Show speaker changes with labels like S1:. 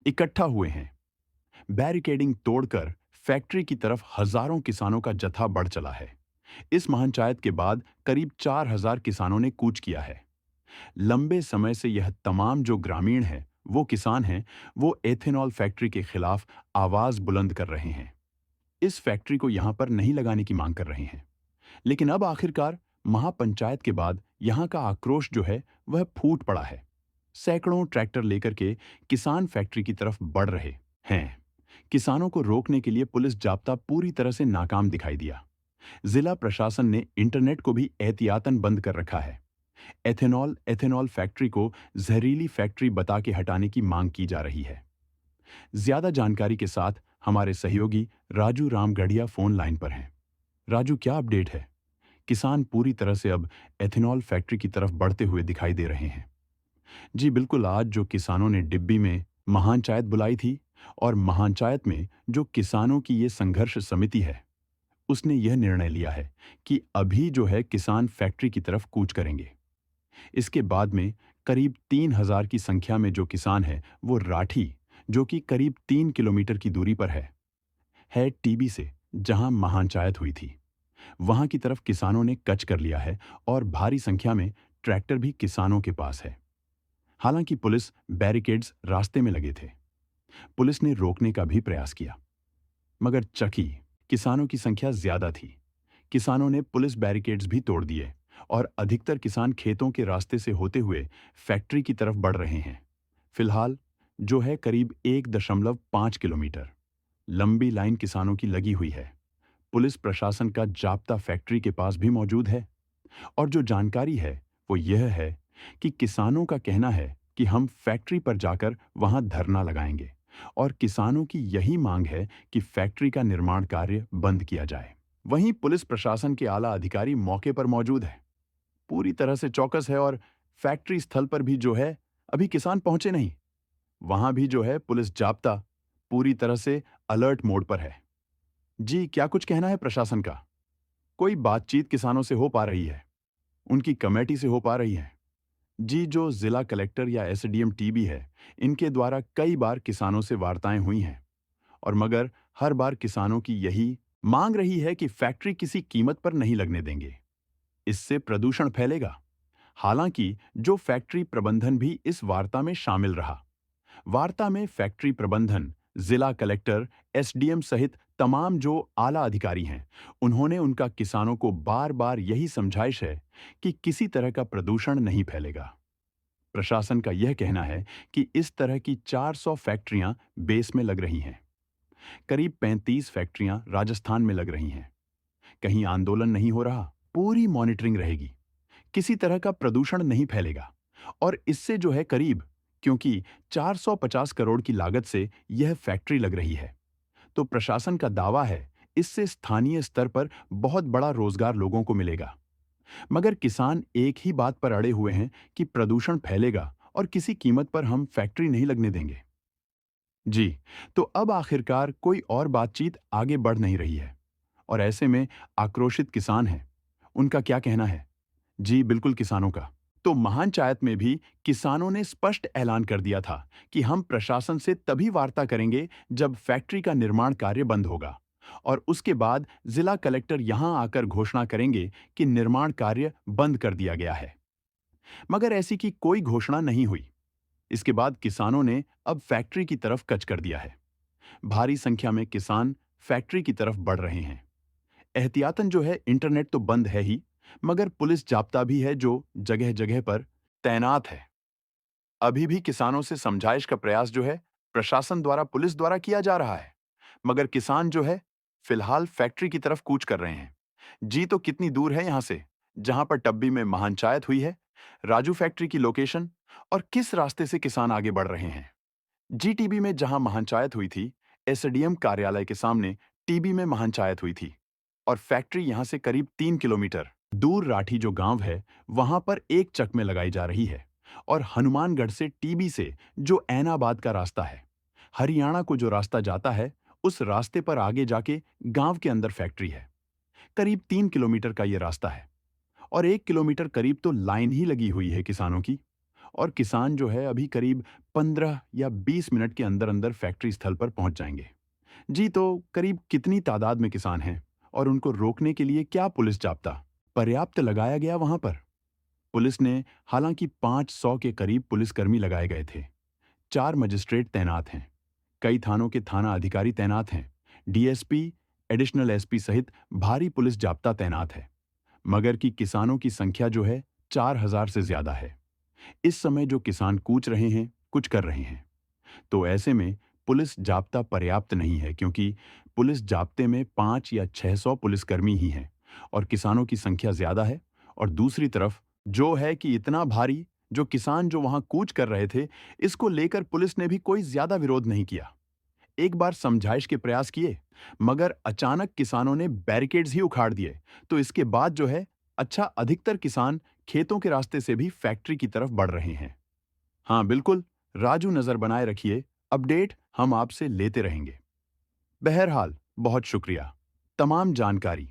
S1: इकट्ठा हुए हैं। बैरिकेडिंग तोड़कर फैक्ट्री की तरफ हजारों किसानों का जत्था बढ़ चला है। इस महापंचायत के बाद करीब 4,000 किसानों ने कूच किया है। लंबे समय से यह तमाम जो ग्रामीण हैं, वो किसान हैं, वो एथेनॉल फैक्ट्री के खिलाफ आवाज बुलंद कर रहे हैं। इस फैक्ट्री को यहां पर नहीं लगाने की मांग कर रहे हैं। लेकिन अब आखिरकार महापंचायत के बाद यहां का आक्रोश जो है वह फूट पड़ा है। सैकड़ों ट्रैक्टर लेकर के किसान फैक्ट्री की तरफ बढ़ रहे हैं। किसानों को रोकने के लिए पुलिस जाब्ता पूरी तरह से नाकाम दिखाई दिया। जिला प्रशासन ने इंटरनेट को भी एहतियातन बंद कर रखा है। एथेनॉल एथेनॉल फैक्ट्री को जहरीली फैक्ट्री बता के हटाने की मांग की जा रही है। ज्यादा जानकारी के साथ हमारे सहयोगी राजू रामगढ़िया फोन लाइन पर हैं। राजू, क्या अपडेट है? किसान पूरी तरह से अब एथेनॉल फैक्ट्री की तरफ बढ़ते हुए दिखाई दे रहे हैं। जी बिल्कुल, आज जो किसानों ने डिब्बी में महापंचायत बुलाई थी और महापंचायत में जो किसानों की ये संघर्ष समिति है, उसने यह निर्णय लिया है कि अभी जो है किसान फैक्ट्री की तरफ कूच करेंगे। इसके बाद में करीब 3,000 की संख्या में जो किसान है वो राठी, जो कि करीब 3 किलोमीटर की दूरी पर है टीबी से, जहां महापंचायत हुई थी, वहां की तरफ किसानों ने कच कर लिया है और भारी संख्या में ट्रैक्टर भी किसानों के पास है। हालांकि पुलिस बैरिकेड्स रास्ते में लगे थे। पुलिस ने रोकने का भी प्रयास किया, मगर चखी किसानों की संख्या ज्यादा थी। किसानों ने पुलिस बैरिकेड्स भी तोड़ दिए और अधिकतर किसान खेतों के रास्ते से होते हुए फैक्ट्री की तरफ बढ़ रहे हैं। फिलहाल जो है करीब 1.5 किलोमीटर लंबी लाइन किसानों की लगी हुई है। पुलिस प्रशासन का जाप्ता फैक्ट्री के पास भी मौजूद है और जो जानकारी है वो यह है कि किसानों का कहना है कि हम फैक्ट्री पर जाकर वहां धरना लगाएंगे और किसानों की यही मांग है कि फैक्ट्री का निर्माण कार्य बंद किया जाए। वहीं पुलिस प्रशासन के आला अधिकारी मौके पर मौजूद है, पूरी तरह से चौकस है और फैक्ट्री स्थल पर भी जो है अभी किसान पहुंचे नहीं, वहां भी जो है पुलिस जाप्ता पूरी तरह से अलर्ट मोड पर है। जी, क्या कुछ कहना है प्रशासन का? कोई बातचीत किसानों से हो पा रही है? उनकी कमेटी से हो पा रही है? जी, जो जिला कलेक्टर या एसडीएम टीबी है, इनके द्वारा कई बार किसानों से वार्ताएं हुई हैं और मगर हर बार किसानों की यही मांग रही है कि फैक्ट्री किसी कीमत पर नहीं लगने देंगे, इससे प्रदूषण फैलेगा। हालांकि जो फैक्ट्री प्रबंधन भी इस वार्ता में शामिल रहा। वार्ता में फैक्ट्री प्रबंधन, जिला कलेक्टर, एसडीएम सहित तमाम जो आला अधिकारी हैं, उन्होंने उनका किसानों को बार बार यही समझाइश है कि किसी तरह का प्रदूषण नहीं फैलेगा। प्रशासन का यह कहना है कि इस तरह की 400 फैक्ट्रियां बेस में लग रही हैं। करीब 35 फैक्ट्रियां राजस्थान में लग रही हैं। कहीं आंदोलन नहीं हो रहा, पूरी मॉनिटरिंग रहेगी, किसी तरह का प्रदूषण नहीं फैलेगा। और इससे जो है करीब, क्योंकि 450 करोड़ की लागत से यह फैक्ट्री लग रही है, तो प्रशासन का दावा है इससे स्थानीय स्तर पर बहुत बड़ा रोजगार लोगों को मिलेगा। मगर किसान एक ही बात पर अड़े हुए हैं कि प्रदूषण फैलेगा और किसी कीमत पर हम फैक्ट्री नहीं लगने देंगे। जी, तो अब आखिरकार कोई और बातचीत आगे बढ़ नहीं रही है और ऐसे में आक्रोशित किसान हैं। उनका क्या कहना है? जी बिल्कुल, किसानों का तो महापंचायत में भी किसानों ने स्पष्ट ऐलान कर दिया था कि हम प्रशासन से तभी वार्ता करेंगे जब फैक्ट्री का निर्माण कार्य बंद होगा और उसके बाद जिला कलेक्टर यहां आकर घोषणा करेंगे कि निर्माण कार्य बंद कर दिया गया है। मगर ऐसी की कोई घोषणा नहीं हुई। इसके बाद किसानों ने अब फैक्ट्री की तरफ कच कर दिया है। भारी संख्या में किसान फैक्ट्री की तरफ बढ़ रहे हैं। एहतियातन जो है इंटरनेट तो बंद है ही, मगर पुलिस जाप्ता भी है जो जगह जगह पर तैनात है। अभी भी किसानों से समझाइश का प्रयास जो है प्रशासन द्वारा पुलिस द्वारा किया जा रहा है, मगर किसान जो है फिलहाल फैक्ट्री की तरफ कूच कर रहे हैं। जी, तो कितनी दूर है यहां से जहां पर टब्बी में महापंचायत हुई है, राजू फैक्ट्री की लोकेशन, और किस रास्ते से किसान आगे बढ़ रहे हैं? जीटीबी में जहां महापंचायत हुई थी, एसडीएम कार्यालय के सामने टीबी में महापंचायत हुई थी और फैक्ट्री यहां से करीब 3 किलोमीटर दूर राठी जो गांव है, वहां पर एक चक में लगाई जा रही है। और हनुमानगढ़ से टीबी से जो ऐनाबाद का रास्ता है, हरियाणा को जो रास्ता जाता है, उस रास्ते पर आगे जाके गांव के अंदर फैक्ट्री है। करीब 3 किलोमीटर का ये रास्ता है और 1 किलोमीटर करीब तो लाइन ही लगी हुई है किसानों की। और किसान जो है अभी करीब 15 या 20 मिनट के अंदर अंदर फैक्ट्री स्थल पर पहुंच जाएंगे। जी, तो करीब कितनी तादाद में किसान हैं और उनको रोकने के लिए क्या पुलिस जाब्ता पर्याप्त लगाया गया वहां पर? पुलिस ने हालांकि 500 के करीब पुलिसकर्मी लगाए गए थे। 4 मजिस्ट्रेट तैनात हैं। कई थानों के थाना अधिकारी तैनात हैं। डीएसपी, एडिशनल एसपी सहित भारी पुलिस जाब्ता तैनात है। मगर कि किसानों की संख्या जो है 4000 से ज्यादा है। इस समय जो किसान कूच रहे हैं, कुछ कर रहे हैं, तो ऐसे में पुलिस जाब्ता पर्याप्त नहीं है, क्योंकि पुलिस जाब्ते में 5 या 600 पुलिसकर्मी ही हैं और किसानों की संख्या ज्यादा है। और दूसरी तरफ जो है कि इतना भारी जो किसान जो वहां कूच कर रहे थे, इसको लेकर पुलिस ने भी कोई ज्यादा विरोध नहीं किया। एक बार समझाइश के प्रयास किए, मगर अचानक किसानों ने बैरिकेड्स ही उखाड़ दिए। तो इसके बाद जो है, अच्छा, अधिकतर किसान खेतों के रास्ते से भी फैक्ट्री की तरफ बढ़ रहे हैं। हाँ बिल्कुल, राजू, नजर बनाए रखिए। अपडेट हम आपसे लेते रहेंगे। बहरहाल, बहुत शुक्रिया तमाम जानकारी